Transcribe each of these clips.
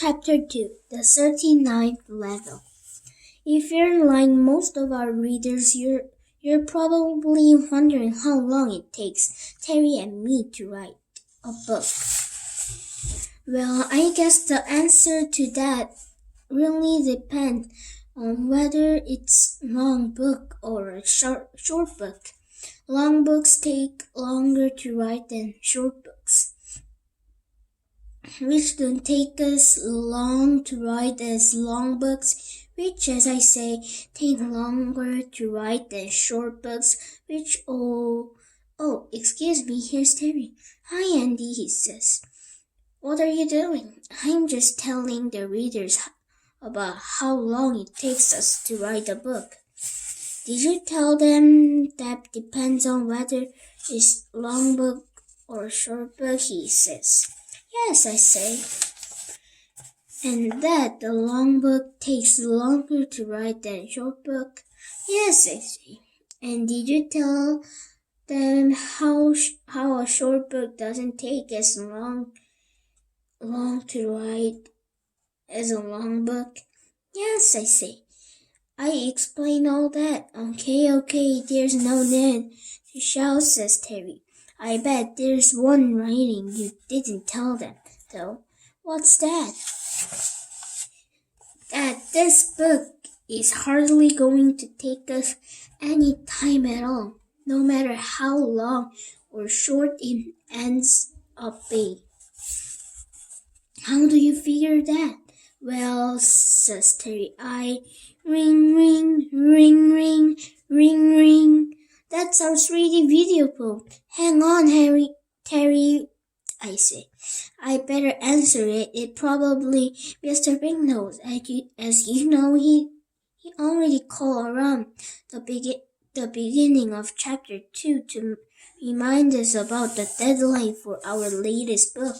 Chapter 2 The 39th Level. If you're like most of our readers, you're probably wondering how long it takes Terry and me to write a book. Well, I guess the answer to that really depends on whether it's a long book or a short book. Long books take longer to write than short books, which don't take us long to write as long books, which, as I say, take longer to write than short books, which, excuse me, here's Terry. Hi, Andy, he says. What are you doing? I'm just telling the readers about how long it takes us to write a book. Did you tell them that depends on whether it's long book or short book, he says. Yes, I say. And that the long book takes longer to write than a short book? Yes, I say. And did you tell them how a short book doesn't take as long to write as a long book? Yes, I say. I explain all that. Okay, there's no need to shout, says Terry. I bet there's one writing you didn't tell them, though. What's that? That this book is hardly going to take us any time at all, no matter how long or short it ends up being. How do you figure that? Well, says Terry, ring, ring, ring, ring, ring, ring. That sounds really beautiful. Hang on, Terry, I say. I better answer it. It probably Mr. Big knows. As you know, he already called around the beginning of chapter 2 to remind us about the deadline for our latest book.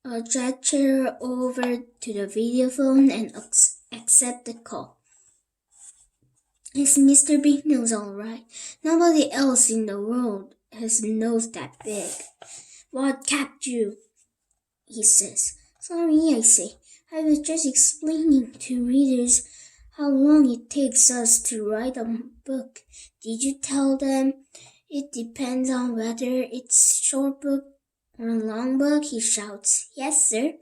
I gesture over to the video phone and accept the call. Is Mr. Big Nose all right? Nobody else in the world has a nose that big. What kept you? He says. Sorry, I say. I was just explaining to readers how long it takes us to write a book. Did you tell them it depends on whether it's short book or a long book? He shouts. Yes, sir.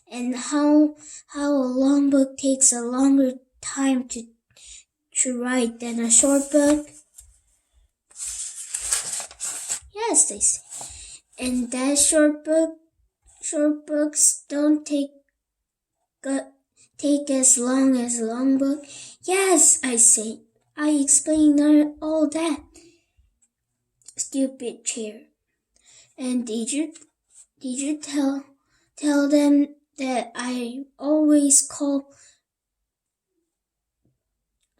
And how a long book takes a longer time to write than a short book? Yes, they say. And that short books don't take as long as a long book? Yes, I say. I explained all that. Stupid chair. And did you tell them that I always call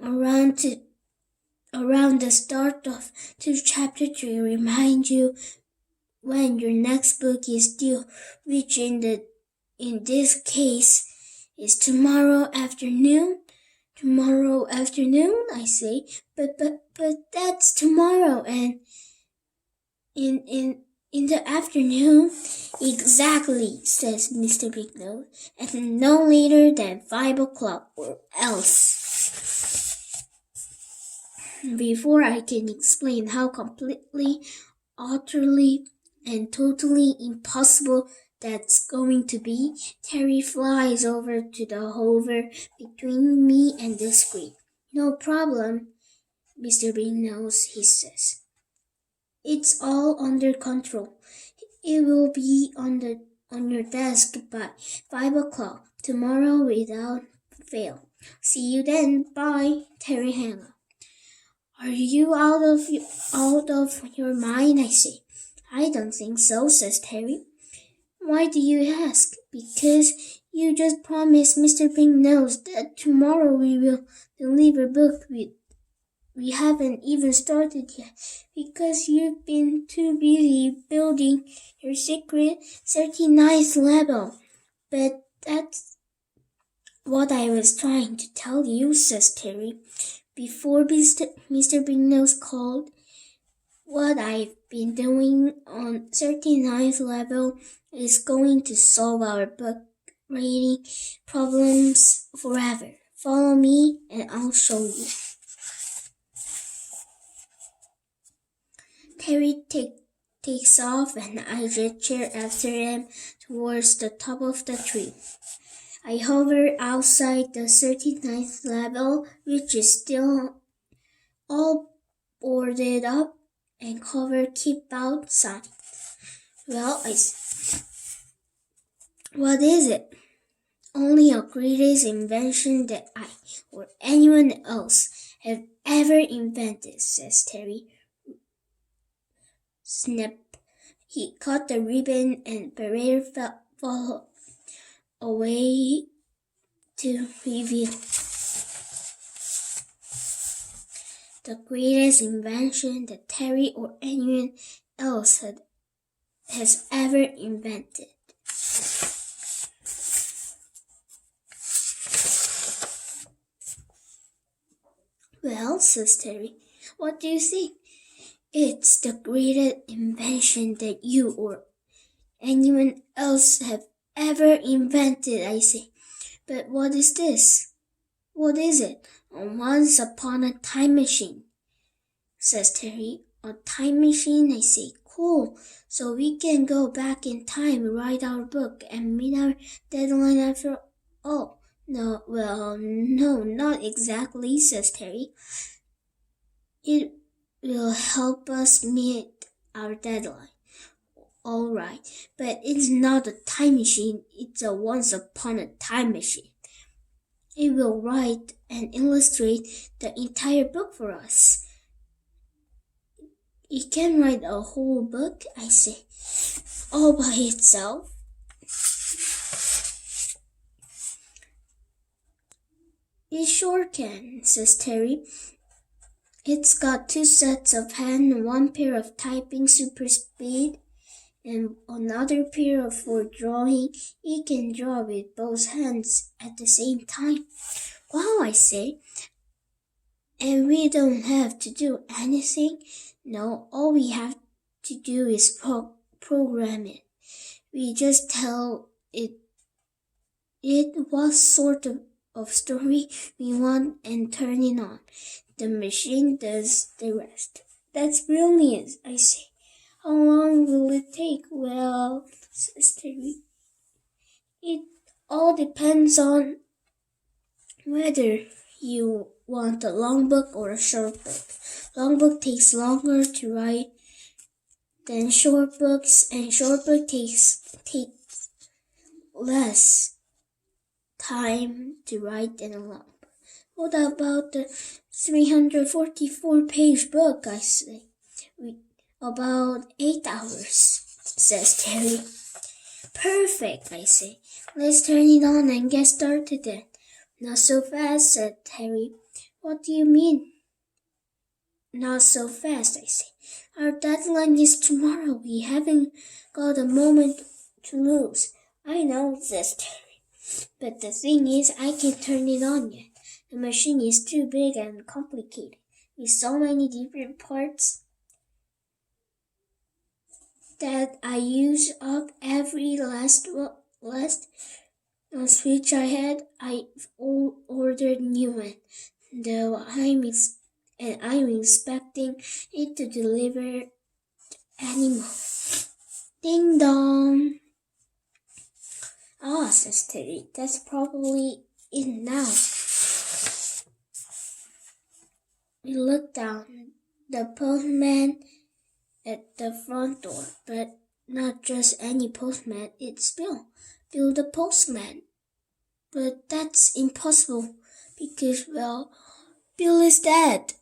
around the start of chapter 3 remind you when your next book is due, which in this case is tomorrow afternoon? Tomorrow afternoon, I say. But that's tomorrow, and in the afternoon? Exactly, says Mr. Big Nose, and no later than 5 o'clock or else. Before I can explain how completely, utterly, and totally impossible that's going to be, Terry flies over to the hover between me and the screen. No problem, Mr. Big Nose, he says. It's all under control. It will be on your desk by 5 o'clock tomorrow without fail. See you then. Bye, Terry hang up. Are you out of your mind? I say. I don't think so, says Terry. Why do you ask? Because you just promised Mr. Big Nose that tomorrow we will deliver book we haven't even started yet because you've been too busy building your secret 39th level. But that's what I was trying to tell you, says Terry. Before Mr. Big Nose called, What I've been doing on 39th level is going to solve our book reading problems forever. Follow me and I'll show you. Terry takes off and I gesture after him towards the top of the tree. I hover outside the 39th level, which is still all boarded up and cover keep outside. Well, what is it? Only a greatest invention that I or anyone else have ever invented, says Terry. Snap. He cut the ribbon and Barrier fell away to reveal the greatest invention that Terry or anyone else has ever invented. Well, says Terry, what do you think? It's the greatest invention that you or anyone else have ever invented, I say. But what is this? What is it? Once upon a time machine, says Terry. A time machine, I say. Cool. So we can go back in time, write our book, and meet our deadline after all. No, not exactly, says Terry. It will help us meet our deadline. All right, but it's not a time machine. It's a once upon a time machine. It will write and illustrate the entire book for us. It can write a whole book, I say, all by itself. It sure can, says Terry. It's got 2 sets of hands, 1 pair of typing super speed, and another pair for drawing. It can draw with both hands at the same time. Wow, I say. And we don't have to do anything. No, all we have to do is program it. We just tell it what sort of story we want and turn it on. The machine does the rest. That's brilliant, I say. How long will it take? Well, says Terry, it all depends on whether you want a long book or a short book. Long book takes longer to write than short books, and short book takes less time to write than a long book. What about the 344-page book, I say? About 8 hours, says Terry. Perfect, I say. Let's turn it on and get started then. Not so fast, said Terry. What do you mean? Not so fast, I say. Our deadline is tomorrow. We haven't got a moment to lose. I know, says Terry. But the thing is, I can't turn it on yet. The machine is too big and complicated, with so many different parts that I use up every last switch I had. I've ordered new one, though I'm expecting it to deliver any moment. Ding dong. Ah, says Terry, that's probably it now. We looked down. The postman at the front door, but not just any postman, it's Bill. Bill the postman. But that's impossible because, well, Bill is dead.